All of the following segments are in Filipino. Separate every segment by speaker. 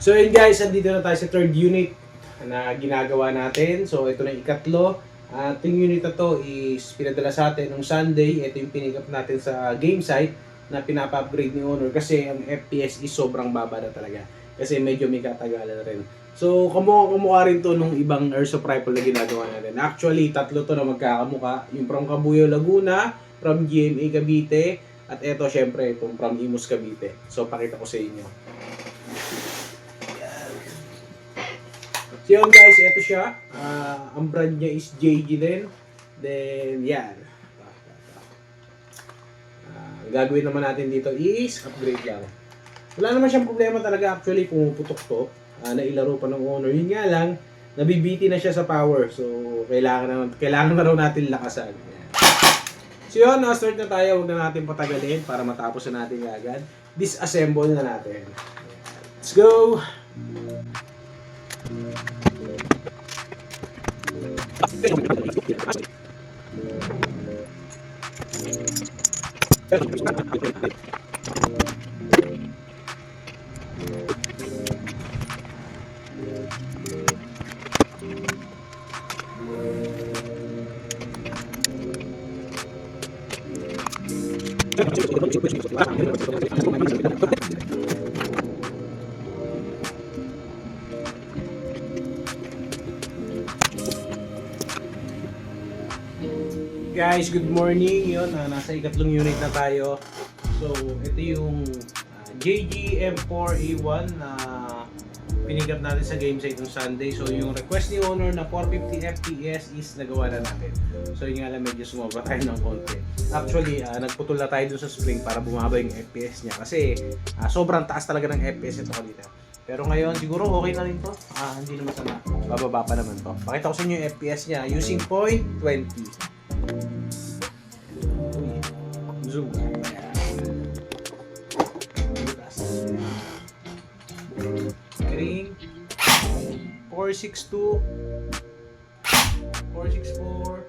Speaker 1: So yun guys, andito na tayo sa third unit na ginagawa natin. So ito na yung ikatlo. At yung unit na to is pinadala sa atin nung Sunday. Ito yung pinick up natin sa game site na pinapa-upgrade ni Honor kasi ang FPS is sobrang baba na talaga. Kasi medyo may katagalan na rin. So kamukha rin to nung ibang airsoft rifle na ginagawa natin. Actually, tatlo to na magkakamukha. Yung from Cabuyao, Laguna, from GMA Cavite, at ito syempre itong from Imus Cavite. So pakita ko sa inyo. So yun guys, ito siya. Ang brand niya is JG din. Then yan. Gagawin naman natin dito is upgrade lang. Wala naman siyang problema talaga actually kung putok to. Nailaro pa ng Honor. Yun nga lang, nabibiti na siya sa power. So kailangan na raw natin lakasan. Yan. So yun, start na tayo. Huwag na natin patagalin para matapos na natin agad. Disassemble na natin. Let's go! Guys, good morning. Yun, nasa ikatlong unit na tayo. So, ito yung JG M4A1 na pinick up natin sa game site ng Sunday. So, yung request ni Honor na 450 FPS is nagawa na natin. So, yun nga lang medyo sumobra tayo ng konti. Actually, nagputol na tayo dun sa spring para bumaba yung FPS niya. Kasi sobrang taas talaga ng FPS ito kanina. Pero ngayon, siguro okay na rin to. Hindi naman sama. Bababa pa naman to. Pakita ko sa inyo yung FPS niya using point 20. Zoom. Screen 462 464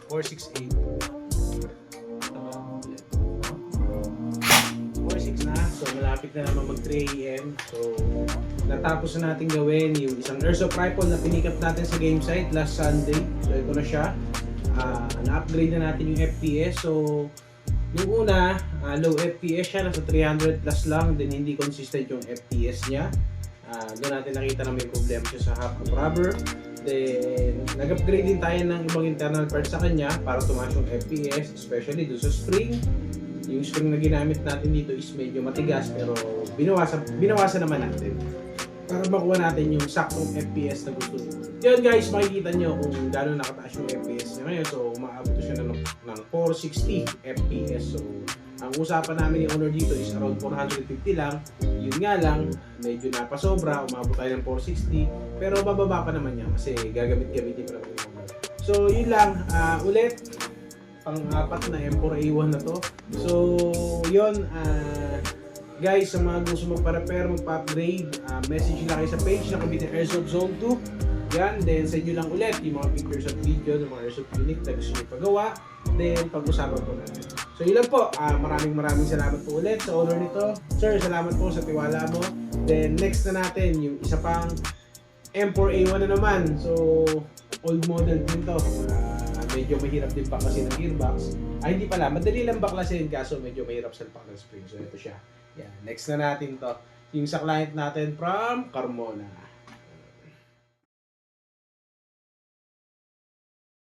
Speaker 1: 468 46 na. So malapit na naman mag 3 AM. So natapos na natin gawin yung isang airsoft rifle na pinick up natin sa game site last Sunday. So ito na siya. Na-upgrade na natin yung FPS. So yung una, low FPS siya, nasa 300 plus lang. Then hindi consistent yung FPS niya. Doon natin nakita na may problema siya sa half of rubber. Then, nag-upgrade din tayo ng ibang internal parts sa kanya para tumaas yung FPS, especially doon sa spring. Yung spring na ginamit natin dito is medyo matigas pero binawasan naman natin para makuha natin yung saktong FPS na gusto nyo. Yun guys, makikita nyo kung gano'n nakataas yung FPS niya ngayon. So, umaabot siya ng 460 FPS. So, ang usapan namin ni Honor dito is around 450 lang. Yun nga lang, medyo napasobra, umabot tayo ng 460. Pero bababa pa naman niya kasi gagamitin pa naman yung Honor. So yun lang, ulit, pang-apat na M4A1 na to. So yun, guys, sa mga gusto magpa-repair, magpa-upgrade, message lang kayo sa page na Cavite Airsoft Zone 2. Yan, then send nyo lang ulit yung mga pictures at video ng mga airsoft unit na gusto nyo pagawa. Then pag-usapan po natin. So yun lang po, maraming salamat po ulit sa Honor nito. Sir, salamat po sa tiwala mo. Then next na natin, yung isa pang M4A1 na naman. So old model din to. Medyo mahirap din baklasin ng gearbox. Hindi pala, madali lang baklasin kaso medyo mahirap salpak ng spring. So ito siya. Yan, next na natin to. Yung sa client natin from Carmona.